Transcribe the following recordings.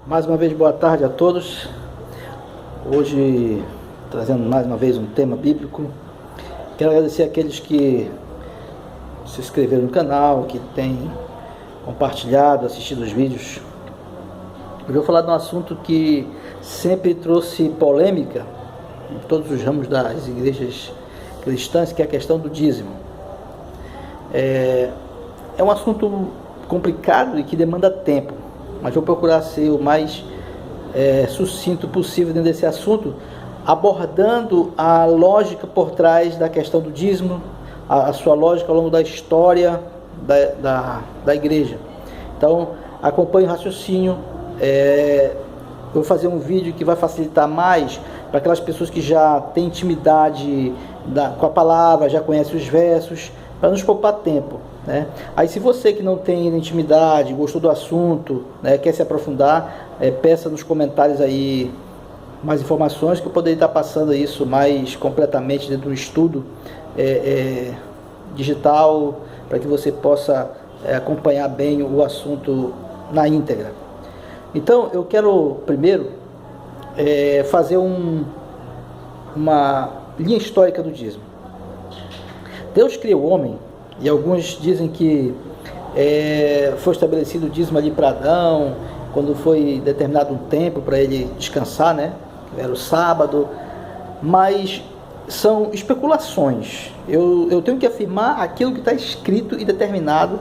Mais uma vez, boa tarde a todos. Hoje, trazendo mais uma vez um tema bíblico. Quero agradecer àqueles que se inscreveram no canal, que têm compartilhado, assistido os vídeos. Eu vou falar de um assunto que sempre trouxe polêmica em todos os ramos das igrejas cristãs, que é a questão do dízimo. É um assunto complicado e que demanda tempo, mas vou procurar ser o mais sucinto possível dentro desse assunto, abordando a lógica por trás da questão do dízimo, a sua lógica ao longo da história da igreja. Então, acompanhe o raciocínio. Eu vou fazer um vídeo que vai facilitar mais para aquelas pessoas que já têm intimidade com a palavra, já conhecem os versos, para nos poupar tempo, né? Aí, se você que não tem intimidade, gostou do assunto, né, quer se aprofundar, peça nos comentários aí mais informações, que eu poderia estar passando isso mais completamente dentro do estudo digital, para que você possa acompanhar bem o assunto na íntegra. Então, eu quero primeiro fazer uma linha histórica do dízimo. Deus criou o homem, e alguns dizem que foi estabelecido o dízimo ali para Adão, quando foi determinado um tempo para ele descansar, né? Era o sábado, mas são especulações. Eu tenho que afirmar aquilo que está escrito e determinado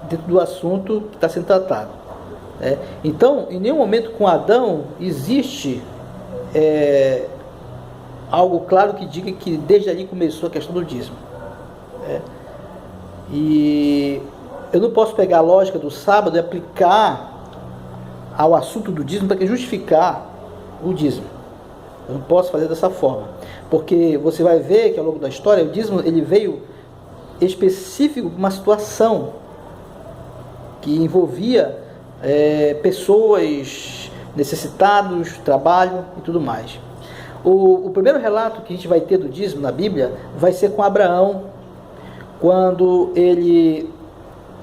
dentro do assunto que está sendo tratado. Então, em nenhum momento com Adão existe algo claro que diga que desde ali começou a questão do dízimo. E eu não posso pegar a lógica do sábado e aplicar ao assunto do dízimo para justificar o dízimo. Eu não posso fazer dessa forma, porque você vai ver que ao longo da história o dízimo ele veio específico para uma situação que envolvia pessoas necessitadas, trabalho e tudo mais. O primeiro relato que a gente vai ter do dízimo na Bíblia vai ser com Abraão, quando ele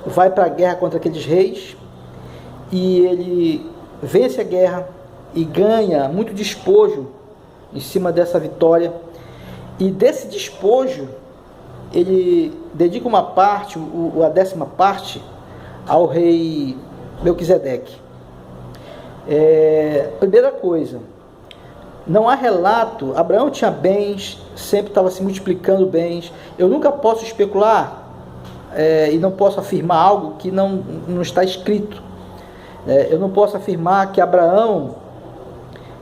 vai para a guerra contra aqueles reis, e ele vence a guerra e ganha muito despojo em cima dessa vitória, e desse despojo ele dedica uma parte, a 10ª parte, ao rei Melquisedeque. Primeira coisa, não há relato. Abraão tinha bens, sempre estava se multiplicando bens. Eu nunca posso especular e não posso afirmar algo que não está escrito. Eu não posso afirmar que Abraão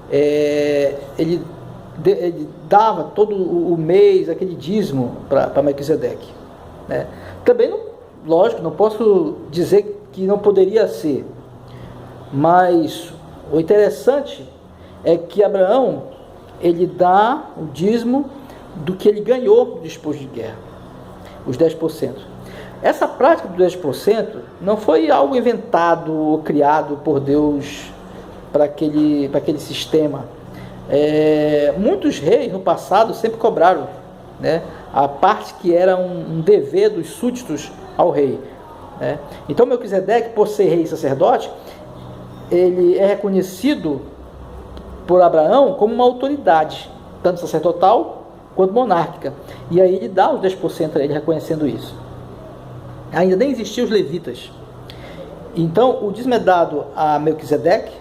ele dava todo o mês aquele dízimo para Melquisedeque. Também, lógico, não posso dizer que não poderia ser, mas o interessante é que Abraão ele dá o dízimo do que ele ganhou do despojo de guerra, os 10%. Essa prática do 10% não foi algo inventado ou criado por Deus para aquele sistema. Muitos reis no passado sempre cobraram, né, a parte que era um dever dos súditos ao rei. Então Melquisedeque, por ser rei e sacerdote, ele é reconhecido por Abraão como uma autoridade, tanto sacerdotal quanto monárquica. E aí ele dá os 10% a ele, reconhecendo isso. Ainda nem existiam os levitas. Então o dízimo é dado a Melquisedeque,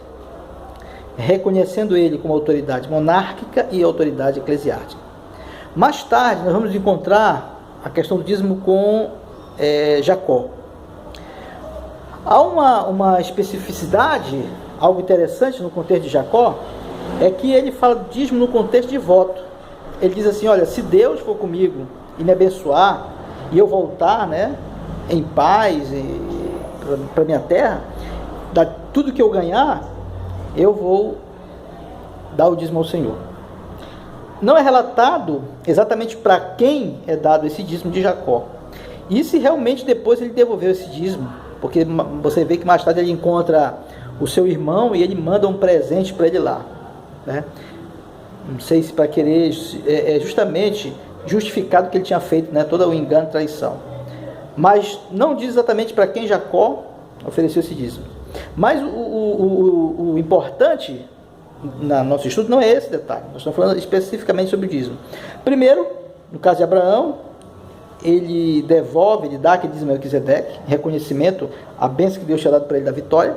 reconhecendo ele como autoridade monárquica e autoridade eclesiástica. Mais tarde nós vamos encontrar a questão do dízimo com Jacó. Há uma especificidade, algo interessante no contexto de Jacó, é que ele fala do dízimo no contexto de voto. Ele diz assim: olha, se Deus for comigo e me abençoar, e eu voltar, né, em paz para minha terra, tudo que eu ganhar, eu vou dar o dízimo ao Senhor. Não é relatado exatamente para quem é dado esse dízimo de Jacó, e se realmente depois ele devolveu esse dízimo, porque você vê que mais tarde ele encontra o seu irmão e ele manda um presente para ele lá, né? Não sei se para querer justamente justificado que ele tinha feito, né, todo o engano e traição. Mas não diz exatamente para quem Jacó ofereceu esse dízimo. Mas o importante no nosso estudo não é esse detalhe. Nós estamos falando especificamente sobre o dízimo. Primeiro, no caso de Abraão, ele devolve, ele dá aquele dízimo a Melquisedeque, em reconhecimento à bênção que Deus tinha dado para ele da vitória.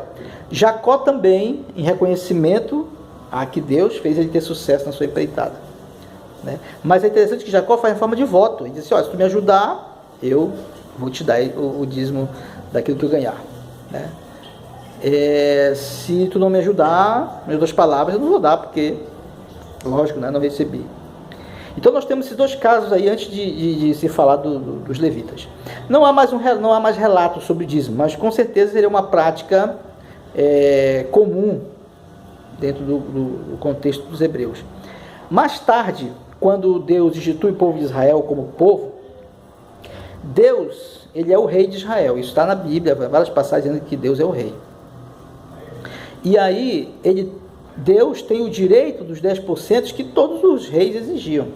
Jacó também, em reconhecimento a que Deus fez ele ter sucesso na sua empreitada, né? Mas é interessante que Jacó faz em forma de voto. Ele diz assim: olha, se tu me ajudar, eu vou te dar o dízimo daquilo que eu ganhar, né? Se tu não me ajudar, em outras palavras, eu não vou dar, porque, lógico, né, não recebi. Então nós temos esses dois casos aí antes de se falar dos levitas. Não há mais relato sobre dízimo, mas com certeza seria uma prática comum dentro do contexto dos hebreus. Mais tarde, quando Deus institui o povo de Israel como povo, Deus, ele é o rei de Israel. Isso está na Bíblia, várias passagens dizendo que Deus é o rei. E aí, Deus tem o direito dos 10% que todos os reis exigiam.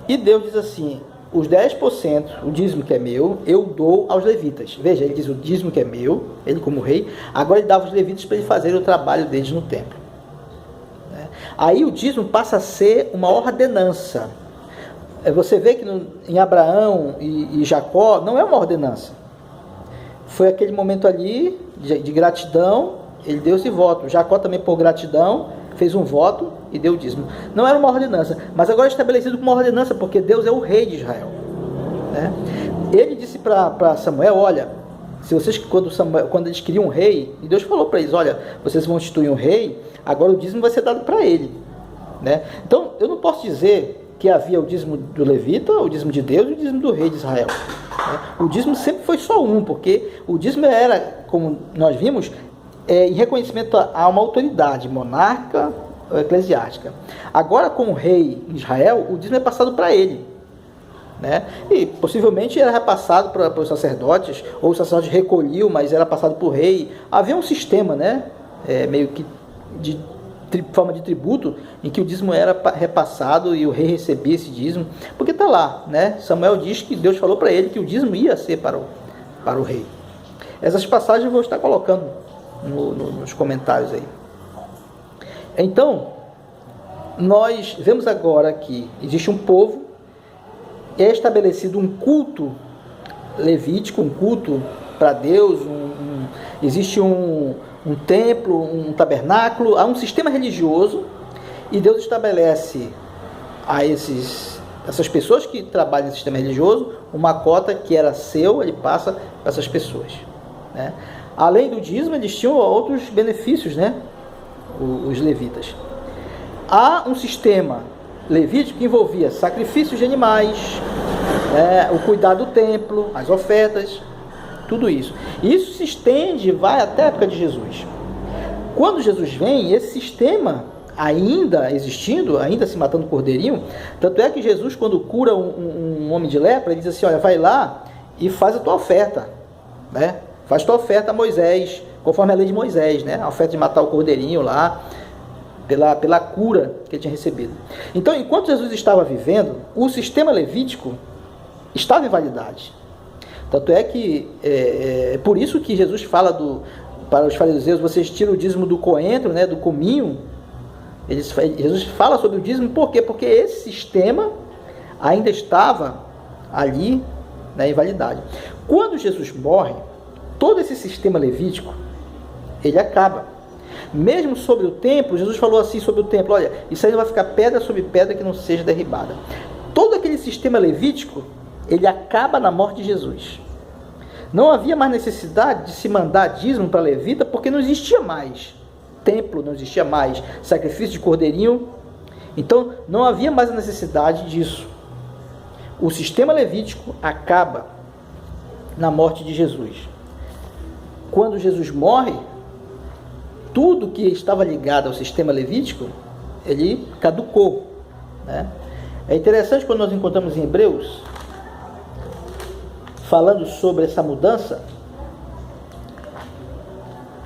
E Deus diz assim: os 10%, o dízimo que é meu, eu dou aos levitas. Veja, ele diz o dízimo que é meu, ele como rei, agora ele dava aos levitas para eles fazerem o trabalho deles no templo. Aí o dízimo passa a ser uma ordenança. Você vê que em Abraão e Jacó não é uma ordenança. Foi aquele momento ali de gratidão, ele deu esse voto. Jacó também, por gratidão, fez um voto e deu o dízimo. Não era uma ordenança, mas agora é estabelecido como uma ordenança, porque Deus é o rei de Israel, né? Ele disse para Samuel: olha, se vocês, quando eles queriam um rei, e Deus falou para eles: olha, vocês vão instituir um rei, agora o dízimo vai ser dado para ele, né? Então, eu não posso dizer que havia o dízimo do levita, o dízimo de Deus e o dízimo do rei de Israel, né? O dízimo sempre foi só um, porque o dízimo era, como nós vimos, em reconhecimento a uma autoridade monarca ou eclesiástica. Agora, com o rei de Israel, o dízimo é passado para ele, né? E possivelmente era repassado para os sacerdotes, ou os sacerdotes recolhiam, mas era passado para o rei. Havia um sistema, né? Meio que de forma de tributo, em que o dízimo era repassado e o rei recebia esse dízimo, porque está lá, né? Samuel diz que Deus falou para ele que o dízimo ia ser para o rei. Essas passagens eu vou estar colocando nos comentários aí. Então, nós vemos agora que existe um povo, é estabelecido um culto levítico, um culto para Deus, existe um templo, um tabernáculo, há um sistema religioso, e Deus estabelece a essas pessoas que trabalham no sistema religioso uma cota que era seu, ele passa para essas pessoas, né? Além do dízimo, eles tinham outros benefícios, né? Os levitas. Há um sistema levítico que envolvia sacrifícios de animais, o cuidado do templo, as ofertas, tudo isso. E isso se estende, vai até a época de Jesus. Quando Jesus vem, esse sistema ainda existindo, ainda se matando cordeirinho, tanto é que Jesus, quando cura um homem de lepra, ele diz assim: olha, vai lá e faz a tua oferta, né? Faz tua oferta a Moisés, conforme a lei de Moisés, né? A oferta de matar o cordeirinho lá, pela cura que ele tinha recebido. Então, enquanto Jesus estava vivendo, o sistema levítico estava em validade. Tanto é que, por isso que Jesus fala para os fariseus: vocês tiram o dízimo do coentro, né, do cominho. Jesus fala sobre o dízimo, por quê? Porque esse sistema ainda estava ali, né, em validade. Quando Jesus morre, todo esse sistema levítico, ele acaba. Mesmo sobre o templo, Jesus falou assim sobre o templo: olha, isso aí não vai ficar pedra sobre pedra que não seja derribada. Todo aquele sistema levítico, ele acaba na morte de Jesus. Não havia mais necessidade de se mandar dízimo para levita, porque não existia mais templo, não existia mais sacrifício de cordeirinho. Então, não havia mais a necessidade disso. O sistema levítico acaba na morte de Jesus. Quando Jesus morre, tudo que estava ligado ao sistema levítico, ele caducou, né? É interessante quando nós encontramos em Hebreus, falando sobre essa mudança,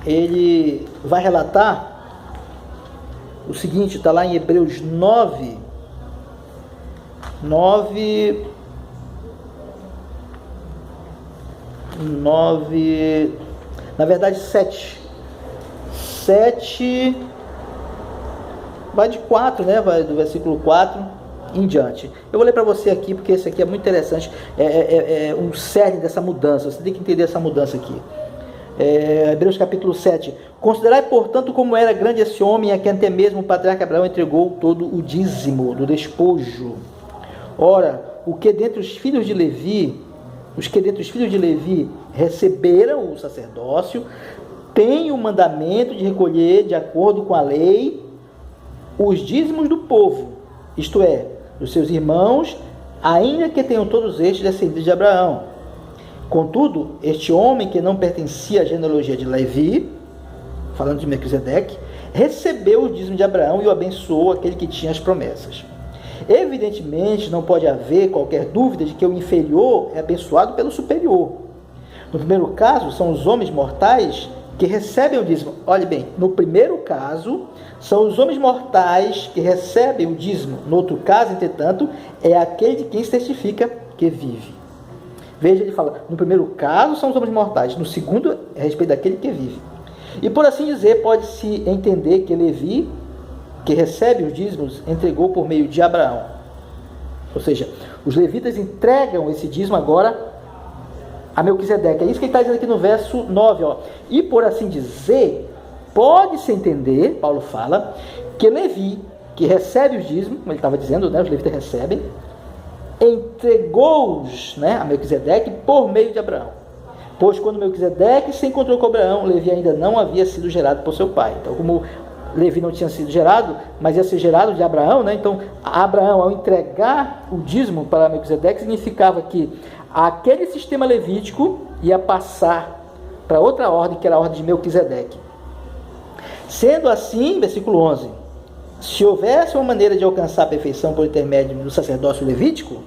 ele vai relatar o seguinte, está lá em Hebreus 9, na verdade 7, 7, vai de 4, né? Vai do versículo 4 em diante. Eu vou ler para você aqui, porque esse aqui é muito interessante, é um cerne dessa mudança, você tem que entender essa mudança aqui. Hebreus capítulo 7. Considerai, portanto, como era grande esse homem, a quem até mesmo o patriarca Abraão entregou todo o dízimo do despojo. Ora, os que dentre os filhos de Levi receberam o sacerdócio, têm o mandamento de recolher, de acordo com a lei, os dízimos do povo, isto é, dos seus irmãos, ainda que tenham todos estes descendentes de Abraão. Contudo, este homem que não pertencia à genealogia de Levi, falando de Melquisedeque, recebeu o dízimo de Abraão e o abençoou, aquele que tinha as promessas. Evidentemente, não pode haver qualquer dúvida de que o inferior é abençoado pelo superior. No primeiro caso, são os homens mortais que recebem o dízimo. Olhe bem, no primeiro caso, são os homens mortais que recebem o dízimo. No outro caso, entretanto, é aquele de quem se testifica que vive. Veja, ele fala, no primeiro caso são os homens mortais, no segundo é a respeito daquele que vive. E por assim dizer, pode-se entender que Levi, que recebe os dízimos, entregou por meio de Abraão. Ou seja, os levitas entregam esse dízimo agora a Melquisedeque. É isso que ele está dizendo aqui no verso 9. Ó. E por assim dizer, pode-se entender, Paulo fala, que Levi, que recebe os dízimos, como ele estava dizendo, né, os levitas recebem, entregou-os, né, a Melquisedeque por meio de Abraão. Pois quando Melquisedeque se encontrou com Abraão, Levi ainda não havia sido gerado por seu pai. Então, como Levi não tinha sido gerado, mas ia ser gerado de Abraão, né? Então, Abraão, ao entregar o dízimo para Melquisedeque, significava que aquele sistema levítico ia passar para outra ordem, que era a ordem de Melquisedeque. Sendo assim, versículo 11, se houvesse uma maneira de alcançar a perfeição por intermédio do sacerdócio levítico,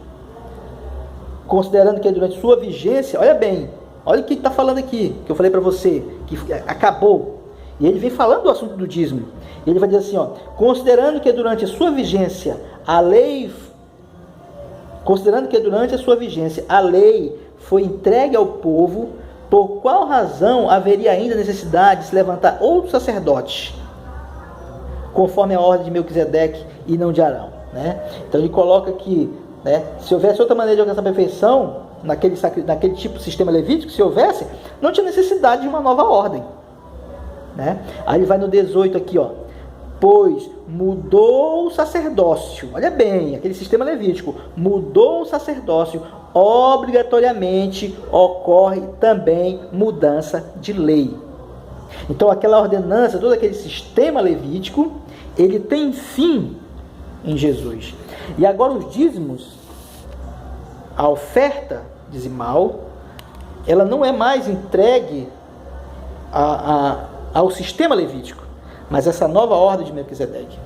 considerando que durante sua vigência, olha bem, olha o que está falando aqui, que eu falei para você, que acabou. E ele vem falando do assunto do dízimo. Ele vai dizer assim, ó, considerando que durante a sua vigência a lei foi entregue ao povo, por qual razão haveria ainda necessidade de se levantar outro sacerdote, conforme a ordem de Melquisedeque e não de Arão, né? Então ele coloca que, né, se houvesse outra maneira de alcançar a perfeição naquele tipo de sistema levítico, se houvesse, não tinha necessidade de uma nova ordem, né? Aí ele vai no 18 aqui, ó, pois mudou o sacerdócio, olha bem, aquele sistema levítico, mudou o sacerdócio, obrigatoriamente ocorre também mudança de lei. Então aquela ordenança, todo aquele sistema levítico, ele tem fim em Jesus. E agora os dízimos, a oferta dizimal, ela não é mais entregue ao sistema levítico, mas essa nova ordem de Melquisedeque.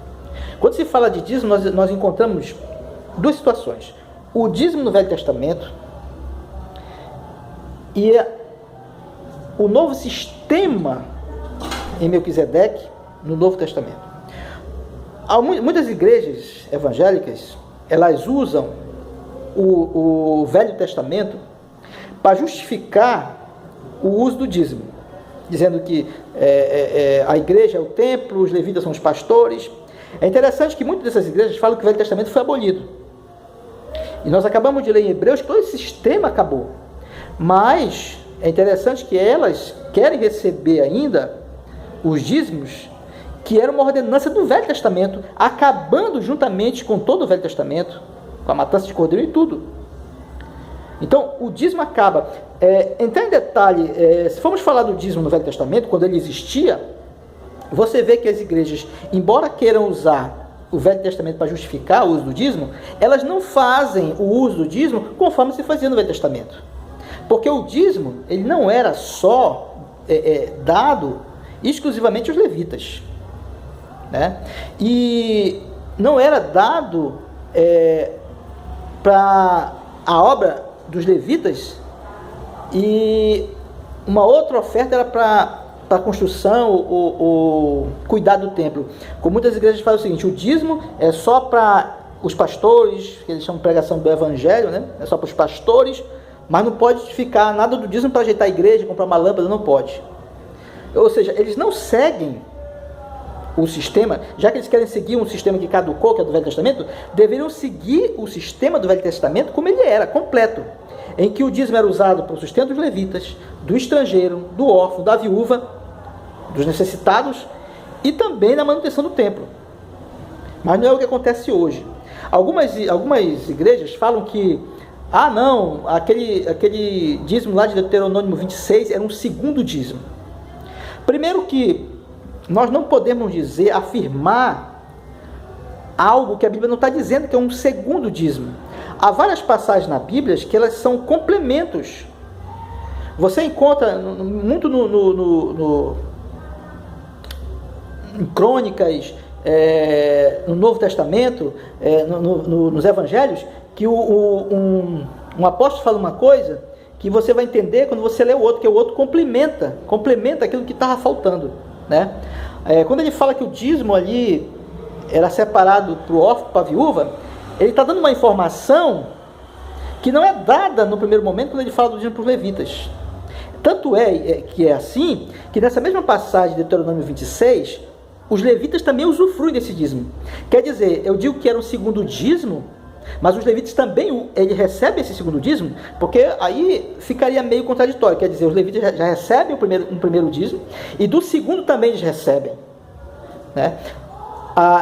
Quando se fala de dízimo, nós encontramos duas situações. O dízimo no Velho Testamento e o novo sistema em Melquisedeque no Novo Testamento. Muitas igrejas evangélicas, elas usam o Velho Testamento para justificar o uso do dízimo, dizendo que a igreja é o templo, os levitas são os pastores. É interessante que muitas dessas igrejas falam que o Velho Testamento foi abolido. E nós acabamos de ler em Hebreus que todo esse sistema acabou. Mas é interessante que elas querem receber ainda os dízimos, que era uma ordenança do Velho Testamento, acabando juntamente com todo o Velho Testamento, com a matança de cordeiro e tudo. Então, o dízimo acaba. Entrar em detalhe, se formos falar do dízimo no Velho Testamento, quando ele existia, você vê que as igrejas, embora queiram usar o Velho Testamento para justificar o uso do dízimo, elas não fazem o uso do dízimo conforme se fazia no Velho Testamento. Porque o dízimo, ele não era só dado exclusivamente aos levitas, né? E não era dado para a obra dos levitas, e uma outra oferta era para a construção ou cuidar do templo. Como muitas igrejas fazem o seguinte: o dízimo é só para os pastores, que eles chamam de pregação do evangelho, né? É só para os pastores, mas não pode nada do dízimo para ajeitar a igreja, comprar uma lâmpada, não pode. Ou seja, eles não seguem o sistema, já que eles querem seguir um sistema que caducou, que é do Velho Testamento, deveriam seguir o sistema do Velho Testamento como ele era, completo, em que o dízimo era usado para o sustento dos levitas, do estrangeiro, do órfão, da viúva, dos necessitados e também na manutenção do templo. Mas não é o que acontece hoje. Algumas igrejas falam que não, aquele dízimo lá de Deuteronômio 26 era um segundo dízimo. Primeiro que nós não podemos afirmar algo que a Bíblia não está dizendo que é um segundo dízimo. Há várias passagens na Bíblia que elas são complementos. Você encontra muito em Crônicas, no Novo Testamento, nos Evangelhos, que um apóstolo fala uma coisa que você vai entender quando você lê o outro, que o outro complementa aquilo que estava faltando, né? Quando ele fala que o dízimo ali era separado para o órfão, para a viúva, ele está dando uma informação que não é dada no primeiro momento quando ele fala do dízimo para os levitas. Tanto que é assim, que nessa mesma passagem de Deuteronômio 26, os levitas também usufruem desse dízimo. Quer dizer, eu digo que era um segundo dízimo, mas os levitas também recebem esse segundo dízimo, porque aí ficaria meio contraditório. Quer dizer, os levitas já recebem um primeiro dízimo, e do segundo também eles recebem, né?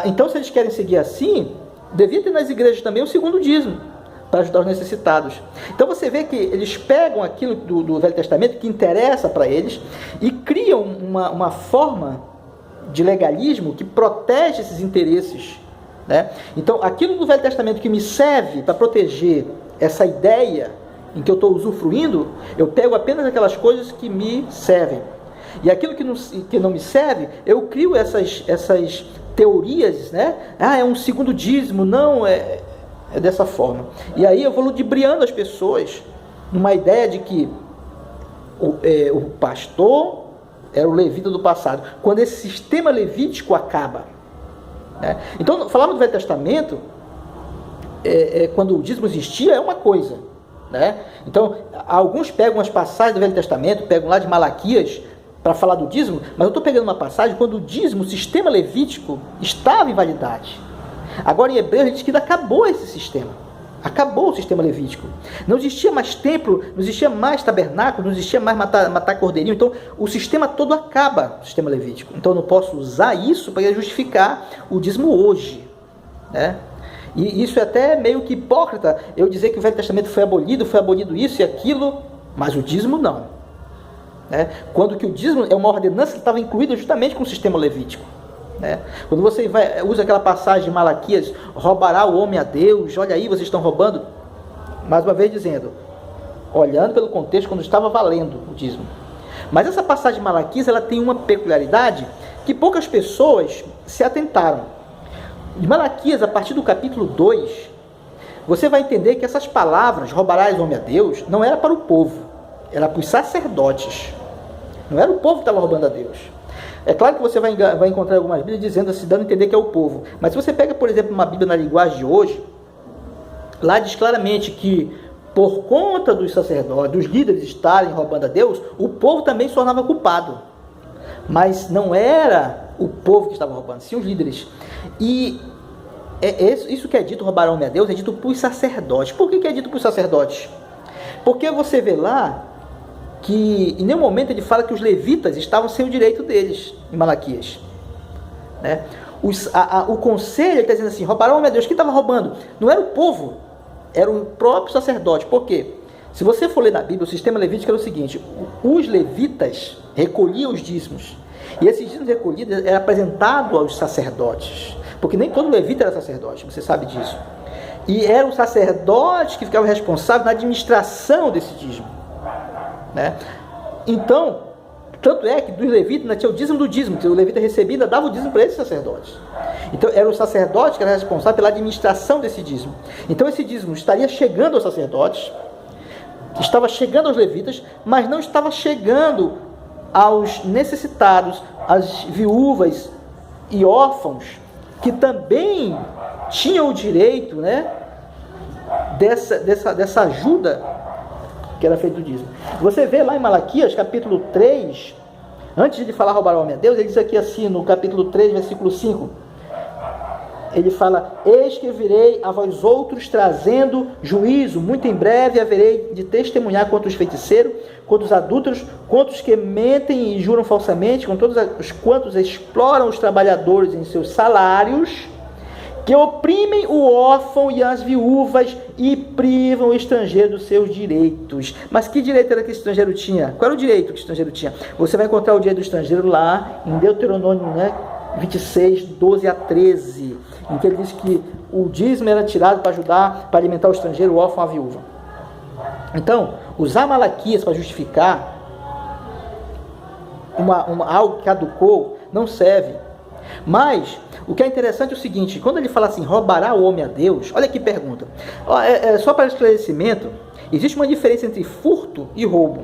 Então, se eles querem seguir assim, devia ter nas igrejas também o segundo dízimo, para ajudar os necessitados. Então você vê que eles pegam aquilo do Velho Testamento que interessa para eles e criam uma forma de legalismo que protege esses interesses, né? Então aquilo do Velho Testamento que me serve para proteger essa ideia em que eu estou usufruindo, eu pego apenas aquelas coisas que me servem. E aquilo que não me serve, eu crio essas teorias, né? É um segundo dízimo, não, é dessa forma. E aí eu vou ludibriando as pessoas numa ideia de que o pastor era o levita do passado, quando esse sistema levítico acaba, né? Então, falamos do Velho Testamento, quando o dízimo existia, é uma coisa, né? Então, alguns pegam as passagens do Velho Testamento, pegam lá de Malaquias, para falar do dízimo, mas eu estou pegando uma passagem quando o dízimo, o sistema levítico, estava em validade. Agora em Hebreus, ele diz que acabou esse sistema. Acabou o sistema levítico. Não existia mais templo, não existia mais tabernáculo, não existia mais matar cordeirinho. Então, o sistema todo acaba, o sistema levítico. Então, eu não posso usar isso para justificar o dízimo hoje, né? E isso é até meio que hipócrita, eu dizer que o Velho Testamento foi abolido isso e aquilo, mas o dízimo não. Quando que o dízimo é uma ordenança que estava incluída justamente com o sistema levítico, né? Quando você usa aquela passagem de Malaquias, roubará o homem a Deus, olha aí, vocês estão roubando, mais uma vez dizendo, olhando pelo contexto quando estava valendo o dízimo. Mas essa passagem de Malaquias, ela tem uma peculiaridade que poucas pessoas se atentaram. De Malaquias, a partir do capítulo 2, você vai entender que essas palavras, roubarás o homem a Deus, não era para o povo, era para os sacerdotes. Não era o povo que estava roubando a Deus. É claro que você vai encontrar algumas Bíblias dizendo assim, dando a entender que é o povo. Mas se você pega, por exemplo, uma Bíblia na linguagem de hoje, lá diz claramente que por conta dos sacerdotes, dos líderes estarem roubando a Deus, o povo também se tornava culpado. Mas não era o povo que estava roubando, sim os líderes. E isso que é dito, roubar o homem a Deus, é dito para os sacerdotes. Por que é dito para os sacerdotes? Porque você vê lá que em nenhum momento ele fala que os levitas estavam sem o direito deles, em Malaquias, né? O conselho está dizendo assim, roubarão o homem a Deus. Quem estava roubando? Não era o povo, era o próprio sacerdote. Por quê? Se você for ler na Bíblia, o sistema levítico era o seguinte, os levitas recolhiam os dízimos, e esses dízimos recolhidos eram apresentados aos sacerdotes, porque nem todo levita era sacerdote, você sabe disso. E eram os sacerdotes que ficavam responsáveis na administração desse dízimo, né? Então, tanto é que dos levitas ainda tinha o dízimo do dízimo, que o levita recebia, ainda dava o dízimo para esses sacerdotes. Então, era o sacerdote que era responsável pela administração desse dízimo. Então, esse dízimo estaria chegando aos sacerdotes, estava chegando aos levitas, mas não estava chegando aos necessitados, às viúvas e órfãos, que também tinham o direito, né, dessa ajuda que era feita do dízimo. Você vê lá em Malaquias, capítulo 3, Antes de falar roubar o homem a Deus, ele diz aqui assim, no capítulo 3, versículo 5, ele fala: eis que virei a vós outros trazendo juízo, muito em breve haverei de testemunhar contra os feiticeiros, contra os adúlteros, contra os que mentem e juram falsamente, contra todos os quantos exploram os trabalhadores em seus salários, que oprimem o órfão e as viúvas e privam o estrangeiro dos seus direitos. Mas que direito era que o estrangeiro tinha? Qual era o direito que o estrangeiro tinha? Você vai encontrar o direito do estrangeiro lá em Deuteronômio, 26, 12 a 13, em que ele diz que o dízimo era tirado para ajudar, para alimentar o estrangeiro, o órfão, a viúva. Então, usar Malaquias para justificar algo que caducou não serve. Mas o que é interessante é o seguinte: quando ele fala assim, roubará o homem a Deus, olha que pergunta. Só para esclarecimento, existe uma diferença entre furto e roubo.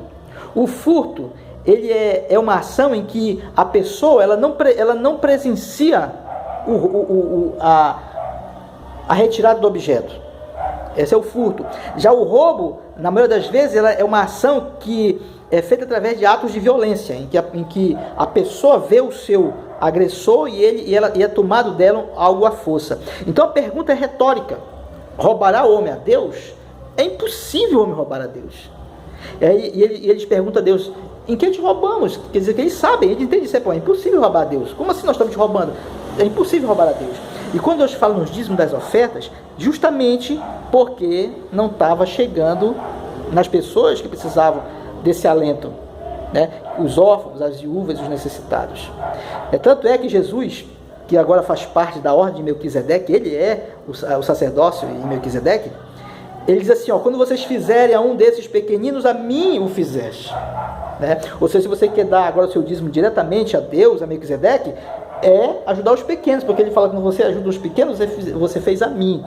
O furto, ele é uma ação em que a pessoa ela não presencia a retirada do objeto. Esse é o furto. Já o roubo, na maioria das vezes, ela é uma ação que é feita através de atos de violência, em que a pessoa vê o seu agressor e é tomado dela algo à força. Então a pergunta é retórica: roubará o homem a Deus? É impossível o homem roubar a Deus. E eles perguntam a Deus: em que te roubamos? Quer dizer que eles sabem, eles entendem isso. É impossível roubar a Deus. Como assim nós estamos te roubando? É impossível roubar a Deus. E quando Deus fala nos dízimos das ofertas, justamente porque não estava chegando nas pessoas que precisavam desse alento, os órfãos, as viúvas e os necessitados. Tanto é que Jesus, que agora faz parte da ordem de Melquisedeque, ele é o sacerdócio em Melquisedeque, ele diz assim: quando vocês fizerem a um desses pequeninos, a mim o fizeste. Ou seja, se você quer dar agora o seu dízimo diretamente a Deus, a Melquisedeque, é ajudar os pequenos, porque ele fala que quando você ajuda os pequenos, você fez a mim.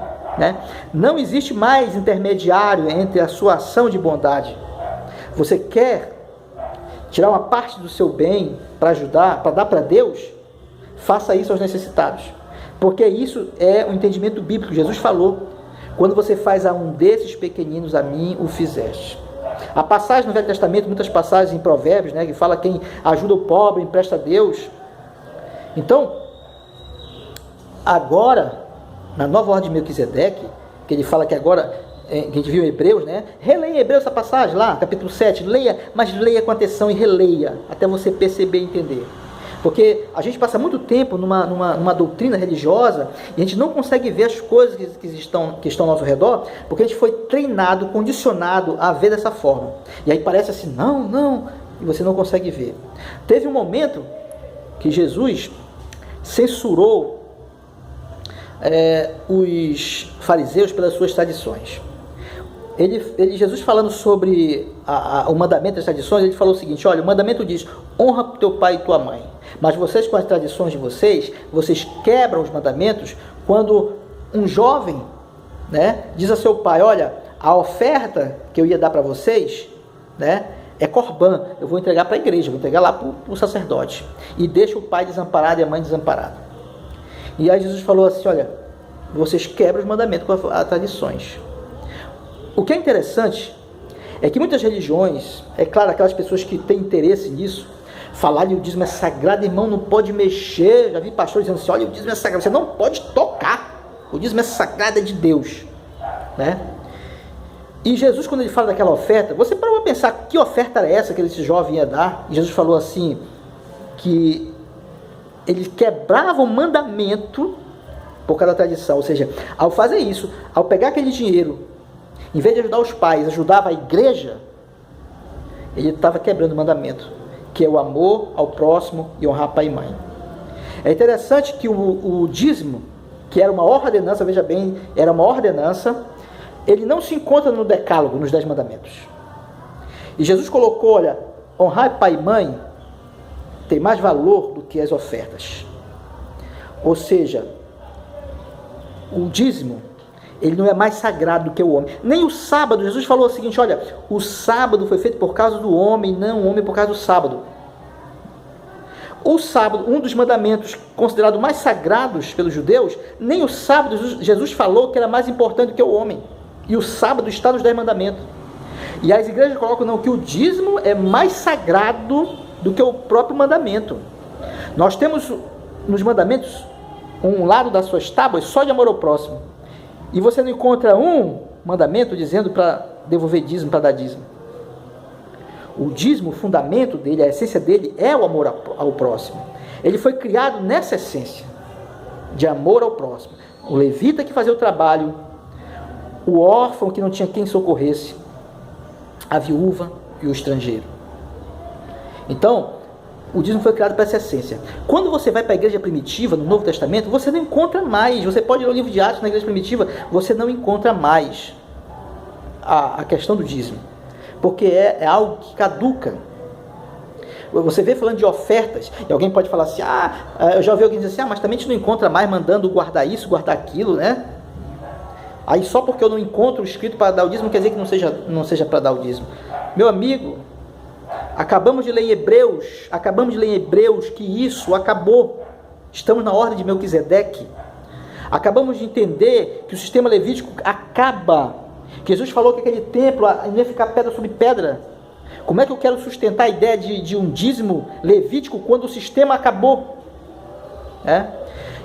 Não existe mais intermediário entre a sua ação de bondade. Você quer tirar uma parte do seu bem para ajudar, para dar para Deus, faça isso aos necessitados, porque isso é o entendimento bíblico. Jesus falou: quando você faz a um desses pequeninos, a mim o fizeste. A passagem no Velho Testamento, muitas passagens em Provérbios, que fala: quem ajuda o pobre empresta a Deus. Então, agora, na nova ordem de Melquisedeque, que ele fala que agora, que a gente viu em Hebreus, releia em Hebreus essa passagem lá, capítulo 7, leia, mas leia com atenção e releia, até você perceber e entender. Porque a gente passa muito tempo numa doutrina religiosa e a gente não consegue ver as coisas que estão ao nosso redor, porque a gente foi treinado, condicionado a ver dessa forma. E aí parece assim, não, e você não consegue ver. Teve um momento que Jesus censurou os fariseus pelas suas tradições. Jesus falando sobre o mandamento das tradições, ele falou o seguinte: olha, o mandamento diz: honra teu pai e tua mãe. Mas vocês, com as tradições de vocês quebram os mandamentos quando um jovem diz a seu pai: olha, a oferta que eu ia dar para vocês é corbã, eu vou entregar para a igreja, vou entregar lá para o sacerdote, e deixa o pai desamparado e a mãe desamparada. E aí Jesus falou assim: olha, vocês quebram os mandamentos com as tradições. O que é interessante é que muitas religiões, é claro, aquelas pessoas que têm interesse nisso, falar que o dízimo é sagrado, irmão, não pode mexer. Já vi pastores dizendo assim: olha, o dízimo é sagrado, você não pode tocar, o dízimo é sagrado, é de Deus. E Jesus, quando ele fala daquela oferta, você parou para pensar que oferta era essa que esse jovem ia dar? E Jesus falou assim, que ele quebrava o mandamento por causa da tradição. Ou seja, ao fazer isso, ao pegar aquele dinheiro, em vez de ajudar os pais, ajudava a igreja, ele estava quebrando o mandamento, que é o amor ao próximo e honrar pai e mãe. É interessante que o dízimo, que era uma ordenança, veja bem, era uma ordenança, ele não se encontra no decálogo, nos 10 mandamentos. E Jesus colocou: olha, honrar pai e mãe tem mais valor do que as ofertas. Ou seja, o dízimo, ele não é mais sagrado do que o homem. Nem o sábado. Jesus falou o seguinte: olha, o sábado foi feito por causa do homem, não o homem por causa do sábado. O sábado, um dos mandamentos considerados mais sagrados pelos judeus, nem o sábado Jesus falou que era mais importante do que o homem. E o sábado está nos 10 mandamentos. E as igrejas colocam não, que o dízimo é mais sagrado do que o próprio mandamento. Nós temos nos mandamentos um lado das suas tábuas só de amor ao próximo. E você não encontra um mandamento dizendo para devolver dízimo, para dar dízimo. O dízimo, o fundamento dele, a essência dele é o amor ao próximo. Ele foi criado nessa essência de amor ao próximo. O levita que fazia o trabalho, o órfão que não tinha quem socorresse, a viúva e o estrangeiro. Então, o dízimo foi criado para essa essência. Quando você vai para a igreja primitiva, no Novo Testamento, você não encontra mais. Você pode ler o livro de Atos na igreja primitiva, você não encontra mais a questão do dízimo. Porque é algo que caduca. Você vê falando de ofertas, e alguém pode falar assim, eu já ouvi alguém dizer assim, mas também a gente não encontra mais mandando guardar isso, guardar aquilo, né? Aí só porque eu não encontro escrito para dar o dízimo, quer dizer que não seja para dar o dízimo. Meu amigo, acabamos de ler em Hebreus que isso acabou. Estamos na ordem de Melquisedeque. Acabamos de entender que o sistema levítico acaba. Jesus falou que aquele templo não ia ficar pedra sobre pedra. Como é que eu quero sustentar a ideia de um dízimo levítico quando o sistema acabou?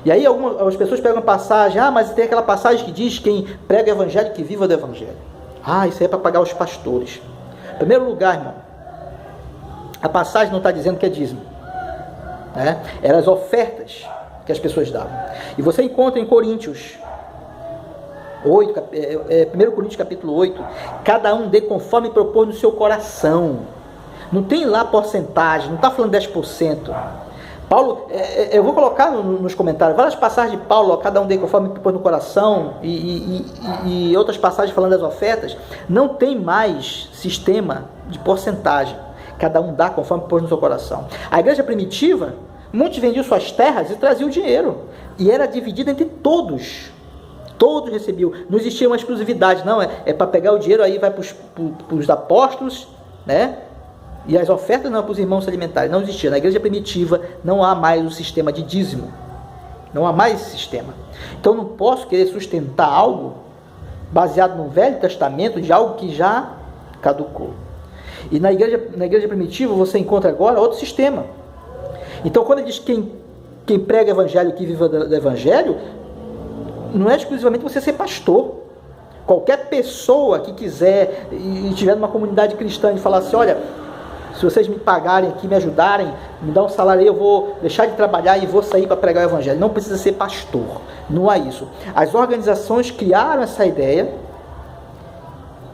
E aí algumas pessoas pegam passagem, mas tem aquela passagem que diz quem prega o evangelho que viva do evangelho. Isso aí é para pagar os pastores. Em primeiro lugar, irmão, a passagem não está dizendo que é dízimo. Eram as ofertas que as pessoas davam. E você encontra em Coríntios 8, 1 Coríntios capítulo 8, cada um dê conforme propôs no seu coração. Não tem lá porcentagem, não está falando 10%. Paulo, eu vou colocar nos comentários várias passagens de Paulo, cada um dê conforme propôs no coração, e outras passagens falando das ofertas. Não tem mais sistema de porcentagem. Cada um dá conforme propôs no seu coração. A igreja primitiva, muitos vendiam suas terras e traziam o dinheiro. E era dividida entre todos. Todos recebiam. Não existia uma exclusividade, não. É para pegar o dinheiro, aí vai para os apóstolos, né? E as ofertas não para os irmãos se alimentarem. Não existia. Na igreja primitiva não há mais o sistema de dízimo. Não há mais esse sistema. Então não posso querer sustentar algo baseado no Velho Testamento de algo que já caducou. E na igreja primitiva você encontra agora outro sistema. Então quando ele diz quem prega o evangelho, que viva do evangelho, não é exclusivamente você ser pastor. Qualquer pessoa que quiser e estiver numa comunidade cristã e falar assim, olha, se vocês me pagarem aqui, me ajudarem, me dão um salário aí, eu vou deixar de trabalhar e vou sair para pregar o evangelho. Não precisa ser pastor, não há isso. As organizações criaram essa ideia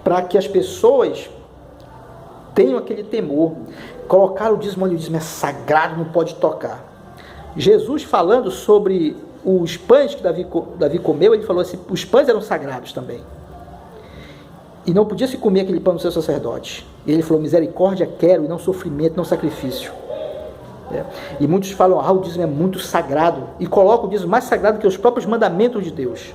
para que as pessoas tenham aquele temor. Colocar o dízimo é sagrado, não pode tocar. Jesus falando sobre os pães que Davi comeu, ele falou assim, os pães eram sagrados também. E não podia se comer aquele pão do seu sacerdote. E ele falou, misericórdia quero e não sofrimento, não sacrifício. E muitos falam, o dízimo é muito sagrado. E colocam o dízimo mais sagrado que os próprios mandamentos de Deus.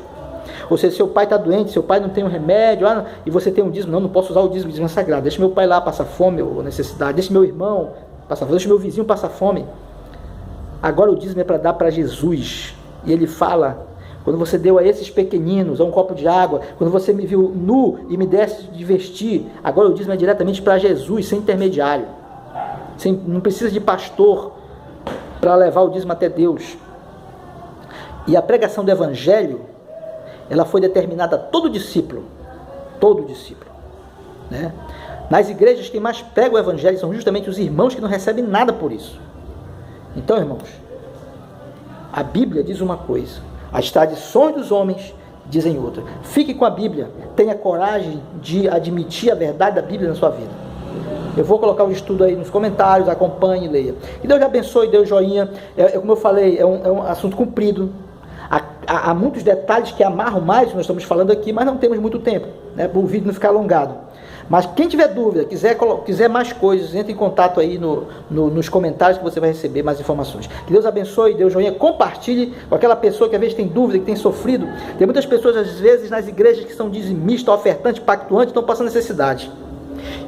Ou seja, seu pai está doente, seu pai não tem um remédio, e você tem um dízimo, não posso usar o dízimo é sagrado. Deixa meu pai lá passar fome ou necessidade, deixa meu irmão passar fome, deixa meu vizinho passar fome. Agora o dízimo é para dar para Jesus. E ele fala, quando você deu a esses pequeninos, a um copo de água, quando você me viu nu e me desse de vestir, agora o dízimo é diretamente para Jesus, sem intermediário. Não precisa de pastor para levar o dízimo até Deus. E a pregação do evangelho, ela foi determinada a todo discípulo, né? Nas igrejas quem mais prega o evangelho são justamente os irmãos que não recebem nada por isso. Então, irmãos, a Bíblia diz uma coisa, as tradições dos homens dizem outra. Fique com a Bíblia, tenha coragem de admitir a verdade da Bíblia na sua vida. Eu vou colocar o estudo aí nos comentários, acompanhe e leia. E Deus abençoe, Deus joinha. Como eu falei, é um assunto comprido. Há muitos detalhes que amarram mais o que nós estamos falando aqui, mas não temos muito tempo, né, para o vídeo não ficar alongado. Mas quem tiver dúvida, quiser mais coisas, entre em contato aí nos comentários que você vai receber mais informações. Que Deus abençoe, Deus joinha, compartilhe com aquela pessoa que às vezes tem dúvida, que tem sofrido. Tem muitas pessoas às vezes nas igrejas que são dizimistas, ofertantes, pactuantes, estão passando necessidade.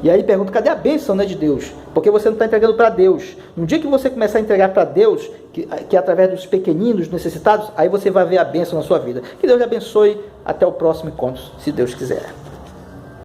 E aí pergunta, cadê a bênção, né, de Deus? Porque você não está entregando para Deus. No dia que você começar a entregar para Deus, que é através dos pequeninos, necessitados, aí você vai ver a bênção na sua vida. Que Deus lhe abençoe, até o próximo encontro, se Deus quiser.